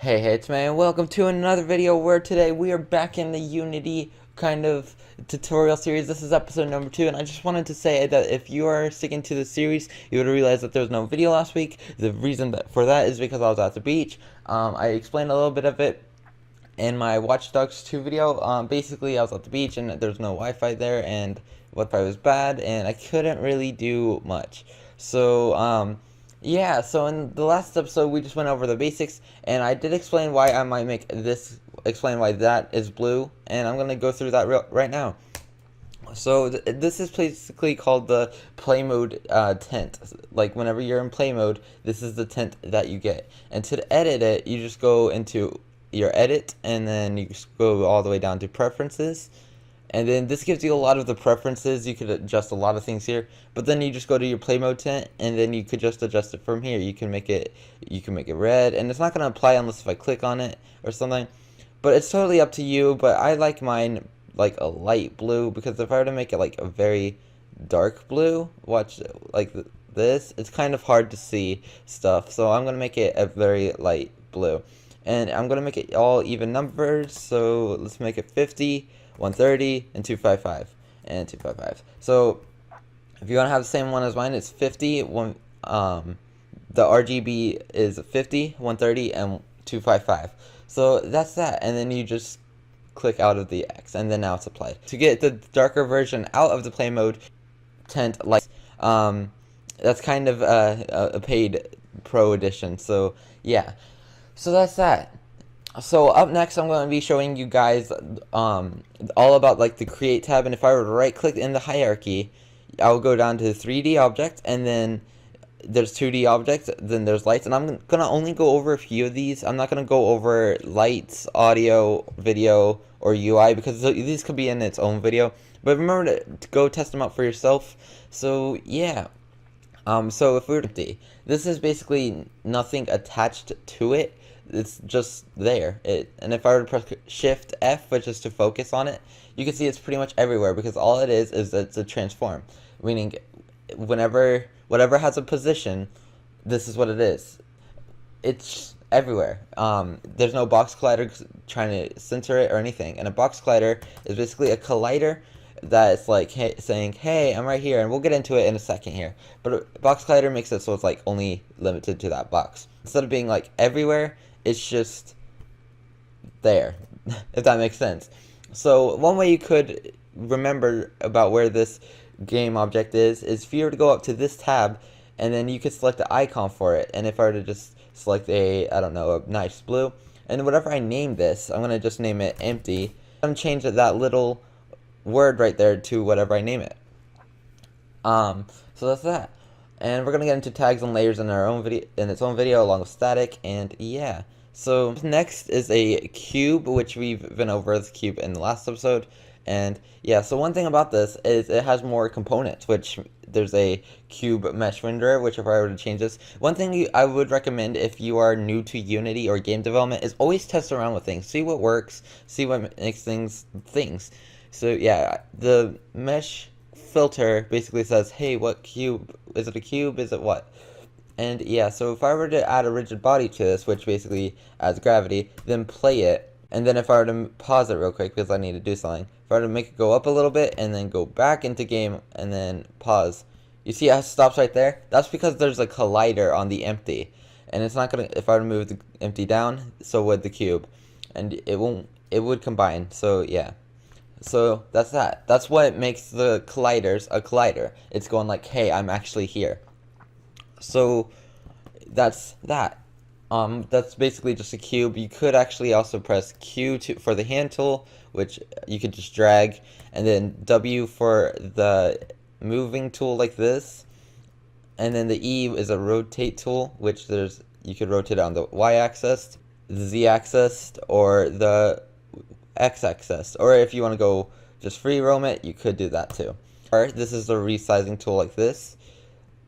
Hey, it's man, welcome to another video where today we are back in the Unity kind of tutorial series. This is episode number 2, and I just wanted to say that if you are sticking to the series, you would realize that there was no video last week. The reason for that is because I was at the beach. I explained a little bit of it in my Watch Dogs 2 video. Basically, I was at the beach and there's no Wi-Fi there, and Wi-Fi was bad, and I couldn't really do much. So, yeah, so in the last episode, we just went over the basics, and I did explain why I might make this, explain why that is blue, and I'm going to go through that right now. So this is basically called the Playmode tint. Like whenever you're in Playmode, this is the tint that you get. And to edit it, you just go into your edit, and then you just go all the way down to preferences. And then this gives you a lot of the preferences. You could adjust a lot of things here, but then you just go to your Playmode tint, and then you could just adjust it from here. You can make it red, and it's not going to apply unless if I click on it or something. But it's totally up to you. But I like mine like a light blue, because if I were to make it like a very dark blue, watch like this, it's kind of hard to see stuff. So I'm going to make it a very light blue, and I'm going to make it all even numbers. So let's make it 50, 130, and 255, and 255. So if you want to have the same one as mine, it's 50, the RGB is 50, 130, and 255. So that's that, and then you just click out of the X, and then now it's applied. To get the darker version out of the Playmode tint, like that's kind of a paid pro edition. So yeah, so that's that. So up next, I'm going to be showing you guys all about like the create tab, and if I were to right click in the hierarchy, I'll go down to the 3D object, and then there's 2D objects, then there's lights, and I'm gonna only go over a few of these. I'm not gonna go over lights, audio, video, or UI, because these could be in its own video. But remember to go test them out for yourself. So yeah. So if we were to, this is basically nothing attached to it. It's just there. And if I were to press Shift F, which is to focus on it, you can see it's pretty much everywhere, because all it is it's a transform, meaning whatever has a position, this is what it is. It's everywhere. There's no box collider trying to censor it or anything. And a box collider is basically a collider that's like saying, hey, I'm right here, and we'll get into it in a second here. But a box collider makes it so it's like only limited to that box. Instead of being like everywhere, it's just there, if that makes sense. So one way you could remember about where this game object is if you were to go up to this tab, and then you could select the icon for it. And if I were to just select I don't know, a nice blue, and whatever I name this, I'm going to just name it empty. I'm going to change that little word right there to whatever I name it. So that's that. And we're going to get into tags and layers in our own video, in its own video, along with static, and yeah. So next is a cube, which we've been over the cube in the last episode. And yeah, so one thing about this is it has more components, which there's a cube mesh renderer, which if I were to change this, one thing I would recommend if you are new to Unity or game development is always test around with things, see what works, see what makes things. So yeah, the mesh filter basically says, hey, what cube, is it a cube, is it what? And yeah, so if I were to add a rigid body to this, which basically adds gravity, then play it, and then if I were to pause it real quick because I need to do something, if I were to make it go up a little bit and then go back into game and then pause, you see how it stops right there? That's because there's a collider on the empty, and it's not gonna, if I were to move the empty down, so would the cube, and it would combine. So yeah. So that's that. That's what makes the colliders a collider. It's going like, hey, I'm actually here. So that's that. That's basically just a cube. You could actually also press Q for the hand tool, which you could just drag, and then W for the moving tool like this, and then the E is a rotate tool, which you could rotate it on the Y-axis, the Z-axis, or the X-axis, or if you want to go just free roam it, you could do that too. Or this is the resizing tool like this.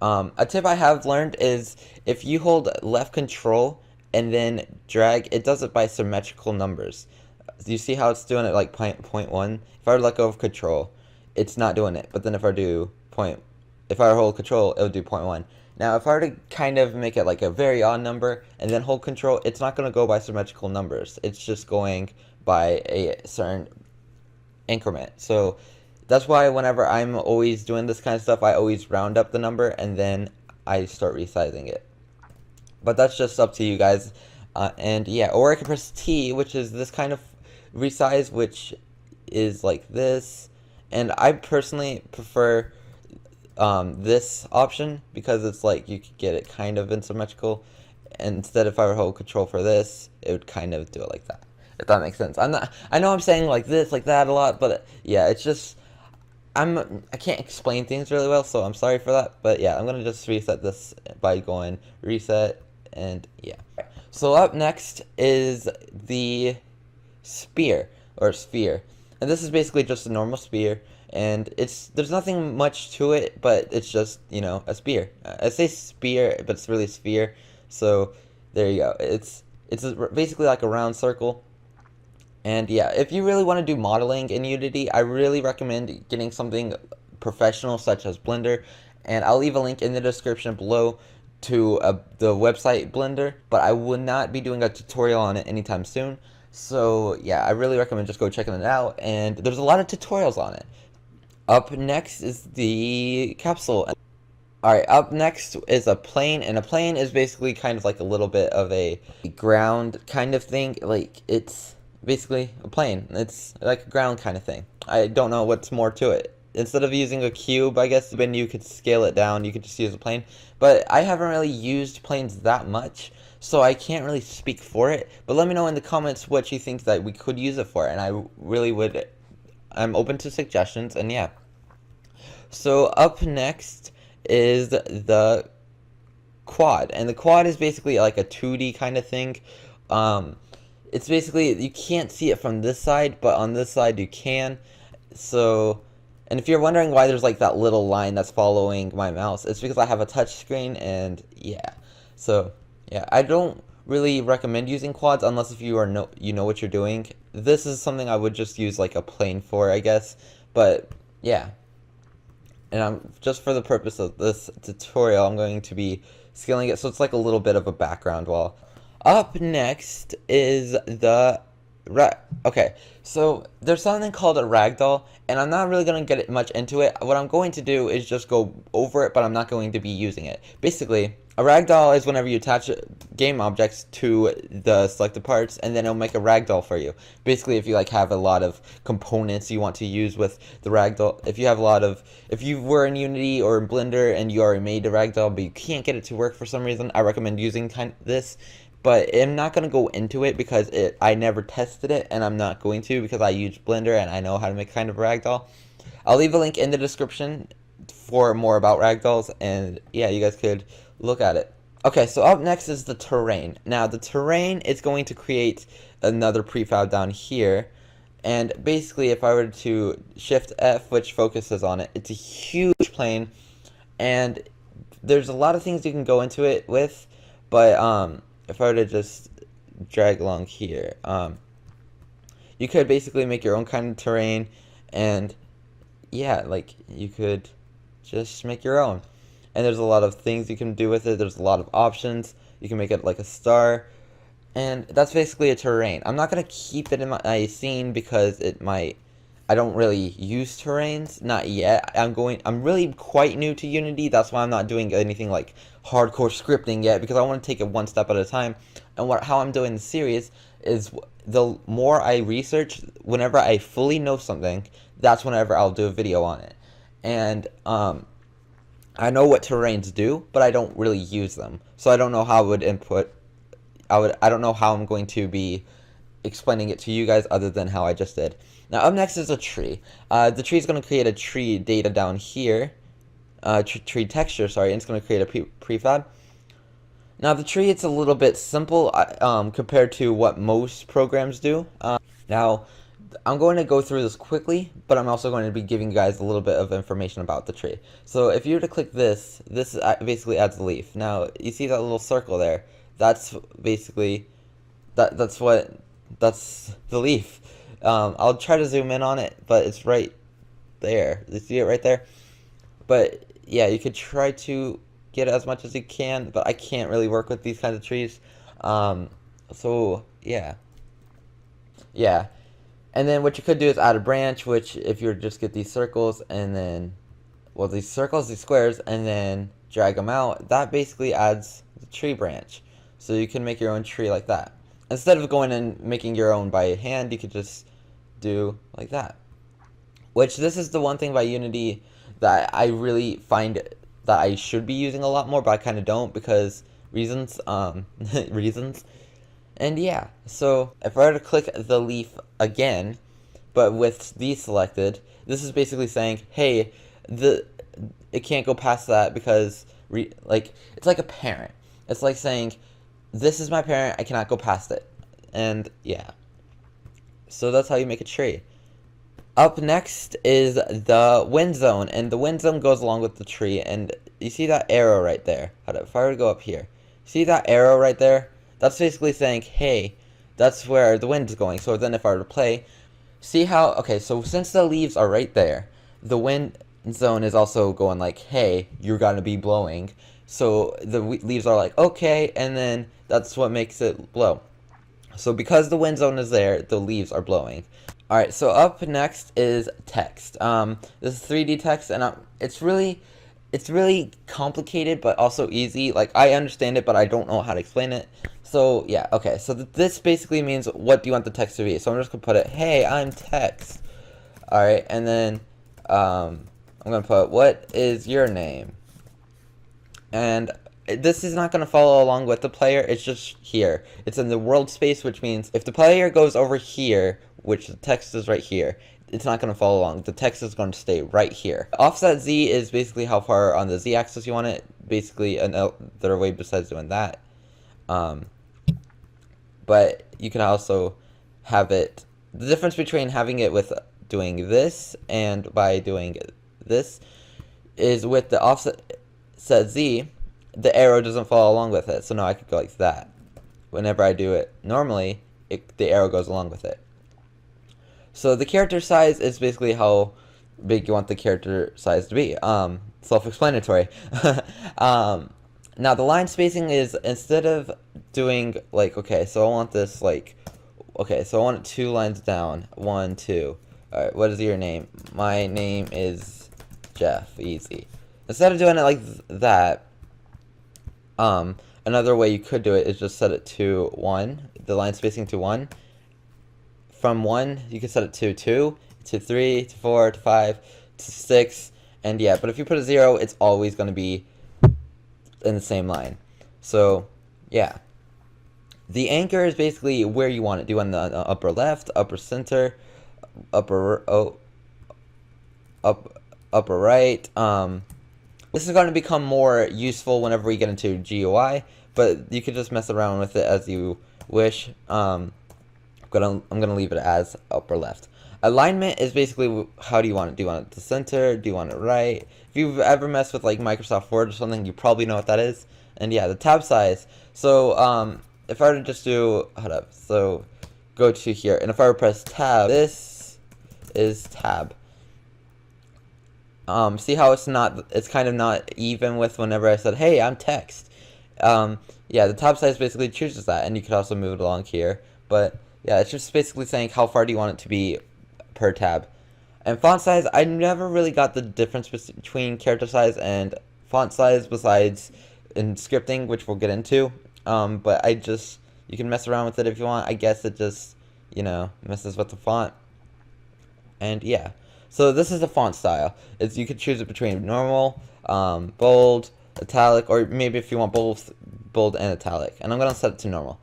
A tip I have learned is if you hold left control and then drag, it does it by symmetrical numbers. You see how it's doing it like 0.1? If I were to let go of control, it's not doing it. But then if I hold control, it would do 0.1. Now, if I were to kind of make it like a very odd number and then hold control, it's not going to go by symmetrical numbers. It's just going by a certain increment. So that's why whenever I'm always doing this kind of stuff, I always round up the number and then I start resizing it. But that's just up to you guys. And yeah, or I can press T, which is this kind of resize, which is like this. And I personally prefer this option because it's like you could get it kind of in symmetrical. And instead, if I were to hold control for this, it would kind of do it like that. If that makes sense. I know I'm saying like this, like that a lot, but yeah, it's just I can't explain things really well, so I'm sorry for that. But yeah, I'm gonna just reset this by going reset, and yeah. So up next is the spear or sphere, and this is basically just a normal spear, and there's nothing much to it, but it's just, you know, a spear. I say spear, but it's really a sphere. So there you go. It's basically like a round circle. And yeah, if you really want to do modeling in Unity, I really recommend getting something professional such as Blender. And I'll leave a link in the description below to the website Blender, but I will not be doing a tutorial on it anytime soon. So yeah, I really recommend just go checking it out, and there's a lot of tutorials on it. Up next is the capsule. Alright, up next is a plane, and a plane is basically kind of like a little bit of a ground kind of thing. Like, it's basically a plane. It's like a ground kind of thing. I don't know what's more to it. Instead of using a cube, I guess, when you could scale it down, you could just use a plane. But I haven't really used planes that much, so I can't really speak for it. But let me know in the comments what you think that we could use it for, and I really would. I'm open to suggestions, and yeah. So up next is the quad, and the quad is basically like a 2D kind of thing. It's basically, you can't see it from this side, but on this side you can. So, and if you're wondering why there's like that little line that's following my mouse, it's because I have a touch screen, and yeah. So yeah, I don't really recommend using quads unless if you know what you're doing. This is something I would just use like a plane for, I guess. But yeah. And I'm just for the purpose of this tutorial, I'm going to be scaling it so it's like a little bit of a background wall. Up next is the okay, so there's something called a ragdoll, and I'm not really going to get much into it. What I'm going to do is just go over it, but I'm not going to be using it. Basically, a ragdoll is whenever you attach game objects to the selected parts, and then it'll make a ragdoll for you. Basically, if you like have a lot of components you want to use with the ragdoll, if you were in Unity or in Blender and you already made a ragdoll but you can't get it to work for some reason, I recommend using this. But I'm not going to go into it because I never tested it, and I'm not going to because I use Blender and I know how to make kind of a ragdoll. I'll leave a link in the description for more about ragdolls, and yeah, you guys could look at it. Okay, so up next is the terrain. Now, the terrain is going to create another prefab down here, and basically if I were to shift F, which focuses on it, it's a huge plane, and there's a lot of things you can go into it with, but if I were to just drag along here, you could basically make your own kind of terrain, and yeah, like, you could just make your own. And there's a lot of things you can do with it. There's a lot of options. You can make it like a star, and that's basically a terrain. I'm not going to keep it in my scene because I don't really use terrains, not yet. I'm really quite new to Unity, that's why I'm not doing anything like hardcore scripting yet, because I want to take it one step at a time. And how I'm doing the series is, the more I research, whenever I fully know something, that's whenever I'll do a video on it. And I know what terrains do, but I don't really use them, so I don't know how I would input. I don't know how I'm going to be explaining it to you guys other than how I just did. Now up next is a tree. The tree is going to create a tree data down here, tree texture, sorry, and it's going to create a prefab. Now the tree, it's a little bit simple compared to what most programs do. Now I'm going to go through this quickly, but I'm also going to be giving you guys a little bit of information about the tree. So if you were to click this basically adds a leaf. Now you see that little circle there? That's basically that's the leaf. I'll try to zoom in on it, but it's right there. You see it right there? But yeah, you could try to it as much as you can, but I can't really work with these kinds of trees. So yeah. Yeah. And then what you could do is add a branch, which if you just get these circles and then, well, these circles, these squares, and then drag them out, that basically adds the tree branch. So you can make your own tree like that. Instead of going and making your own by hand, you could just do like that. Which, this is the one thing by Unity that I really find that I should be using a lot more, but I kind of don't because reasons, reasons. And yeah, so if I were to click the leaf again, but with these selected, this is basically saying, hey, it can't go past that because, like, it's like a parent. It's like saying, this is my parent, I cannot go past it. And yeah, so that's how you make a tree. Up next is the wind zone, and the wind zone goes along with the tree, and you see that arrow right there. If I were to go up here, see that arrow right there? That's basically saying, hey, that's where the wind is going. So then if I were to play, see how, okay, so since the leaves are right there, the wind zone is also going like, hey, you're gonna be blowing. So the leaves are like, okay, and then that's what makes it blow. So because the wind zone is there, the leaves are blowing. Alright, so up next is text. This is 3D text, and it's really complicated, but also easy. Like, I understand it, but I don't know how to explain it. So, yeah, okay. So this basically means, what do you want the text to be? So I'm just going to put it, hey, I'm text. Alright, and then I'm going to put, what is your name? And this is not going to follow along with the player. It's just here. It's in the world space, which means if the player goes over here, which the text is right here, it's not going to follow along. The text is going to stay right here. Offset Z is basically how far on the Z axis you want it. Basically another way besides doing that. But you can also have it, the difference between having it with doing this and by doing this is with the offset Z, the arrow doesn't follow along with it. So now I could go like that. Whenever I do it normally, the arrow goes along with it. So the character size is basically how big you want the character size to be. Self-explanatory. Now the line spacing is, instead of doing like, okay, so I want this like, okay, so I want it 2 lines down. 1, 2. Alright, what is your name? My name is Jeff. Easy. Instead of doing it like that, another way you could do it is just set it to 1, the line spacing to 1. From 1, you can set it to 2, to 3, to 4, to 5, to 6, and yeah, but if you put a 0, it's always going to be in the same line. So, yeah. The anchor is basically where you want it. Do you want it in the upper left, upper center, upper right? This is going to become more useful whenever we get into GUI, but you can just mess around with it as you wish. I'm gonna leave it as upper left. Alignment is basically, how do you want it? Do you want it to center? Do you want it right? If you've ever messed with like Microsoft Word or something, you probably know what that is. And yeah, the tab size. So if I were to just do, hold up, so go to here, and if I were to press tab, this is tab. See how it's kind of not even with whenever I said, hey, I'm text. Yeah, the tab size basically chooses that, and you could also move it along here, but yeah, it's just basically saying how far do you want it to be per tab. And font size, I never really got the difference between character size and font size besides in scripting, which we'll get into. But you can mess around with it if you want. I guess it just, messes with the font. And yeah. So this is the font style. You could choose it between normal, bold, italic, or maybe if you want bold and italic. And I'm going to set it to normal.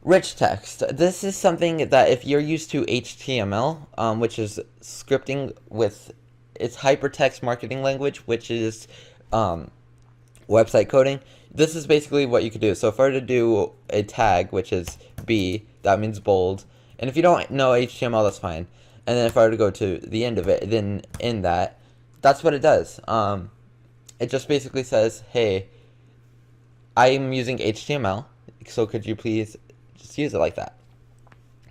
Rich text. This is something that if you're used to HTML, which is scripting with its hypertext marketing language, which is website coding, this is basically what you could do. So if I were to do a tag, which is B, that means bold. And if you don't know HTML, that's fine. And then if I were to go to the end of it, then in that's what it does. It just basically says, hey, I'm using HTML, so could you please just use it like that?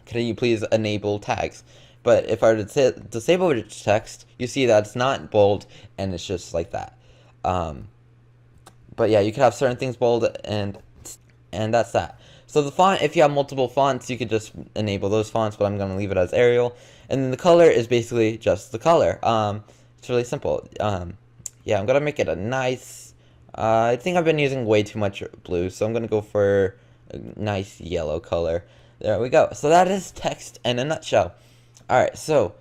Could you please enable tags? But if I were to disable rich text, you see that it's not bold, and it's just like that. But yeah, you could have certain things bold, and that's that. So the font, if you have multiple fonts, you could just enable those fonts, but I'm going to leave it as Arial. And then the color is basically just the color. It's really simple. Yeah, I'm going to make it a nice, I think I've been using way too much blue, so I'm going to go for a nice yellow color. There we go. So that is text in a nutshell. Alright, so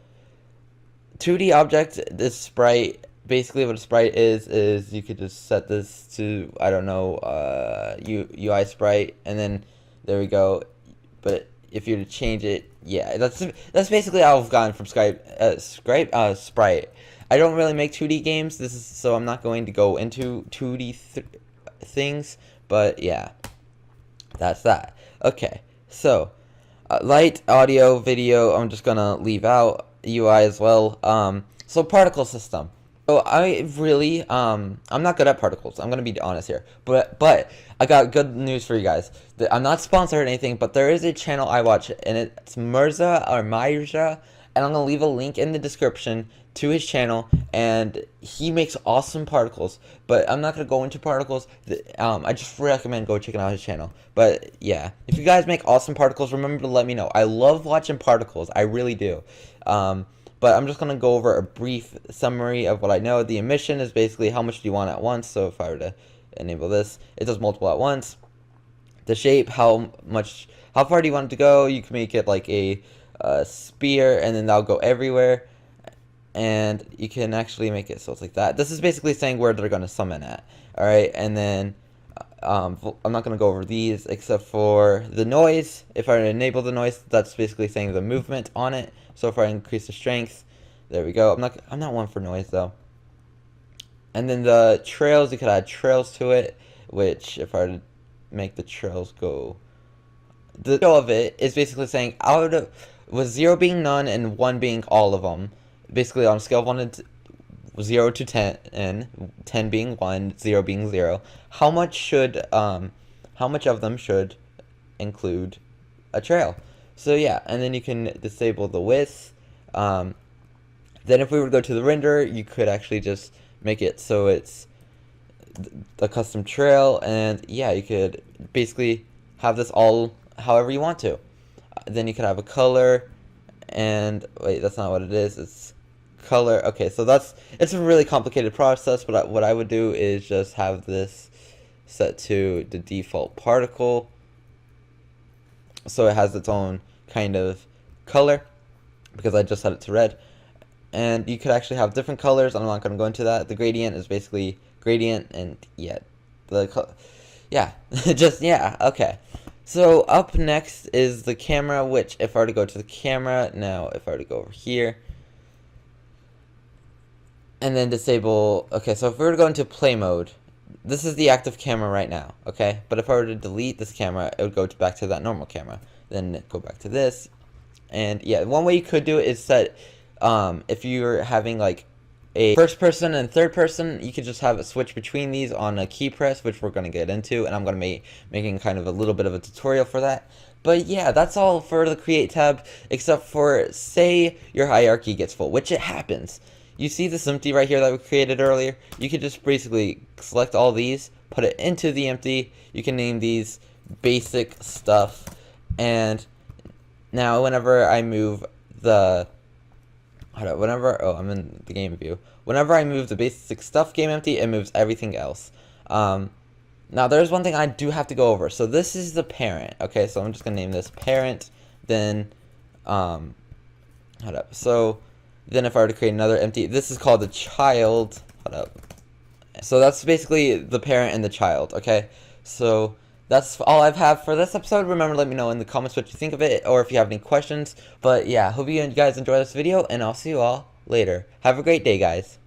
2D object, this sprite, basically what a sprite is you could just set this to, I don't know, UI sprite, and then there we go. But if you were to change it, yeah, that's basically how I've gone from sprite. I don't really make 2D games, so I'm not going to go into 2D things, but yeah, that's that. Okay, so light, audio, video, I'm just gonna leave out UI as well. So particle system. So I really, I'm not good at particles. I'm gonna be honest here, but I got good news for you guys. I'm not sponsored or anything, but there is a channel I watch, and it's Mirza or Mirza, and I'm gonna leave a link in the description to his channel, and he makes awesome particles. But I'm not gonna go into particles. I just recommend go checking out his channel. But yeah, if you guys make awesome particles, remember to let me know. I love watching particles. I really do. But I'm just going to go over a brief summary of what I know. The emission is basically how much do you want at once. So if I were to enable this, it does multiple at once. The shape, how far do you want it to go? You can make it like a spear, and then that'll go everywhere. And you can actually make it so it's like that. This is basically saying where they're going to summon at. Alright, and then I'm not going to go over these except for the noise. If I enable the noise, that's basically saying the movement on it. So if I increase the strength, there we go. I'm not one for noise though. And then the trails, you could add trails to it, which if I were to make the trails go, the show of it is basically saying with 0 being none and 1 being all of them, basically on a scale of 0 to 10, and 10 being 1, 0 being 0, how much of them should include a trail? So yeah, and then you can disable the width. Then if we were to go to the render, you could actually just make it so it's a custom trail, and yeah, you could basically have this all however you want to. Then you could have a color, and wait, that's not what it is. It's color. Okay, so it's a really complicated process, but what I would do is just have this set to the default particle, so it has its own kind of color, because I just set it to red. And you could actually have different colors. I'm not going to go into that. The gradient is basically gradient, and yeah, okay. So up next is the camera, which if I were to go to the camera now, if I were to go over here and then disable, okay, so if we were to go into play mode, this is the active camera right now, okay? But if I were to delete this camera, it would go back to that normal camera. Then go back to this. And yeah, one way you could do it is set, if you're having like a first person and third person, you could just have a switch between these on a key press, which we're going to get into, and I'm going to be making kind of a little bit of a tutorial for that. But yeah, that's all for the create tab, except for say your hierarchy gets full, which it happens. You see this empty right here that we created earlier? You could just basically select all these, put it into the empty. You can name these basic stuff. And now whenever I move the, I'm in the game view. Whenever I move the basic stuff game empty, it moves everything else. Now there's one thing I do have to go over. So this is the parent. Okay, so I'm just gonna name this parent. Then, So then if I were to create another empty, this is called the child. So that's basically the parent and the child. Okay, so that's all I've had for this episode. Remember, let me know in the comments what you think of it, or if you have any questions. But yeah, hope you guys enjoy this video, and I'll see you all later. Have a great day, guys.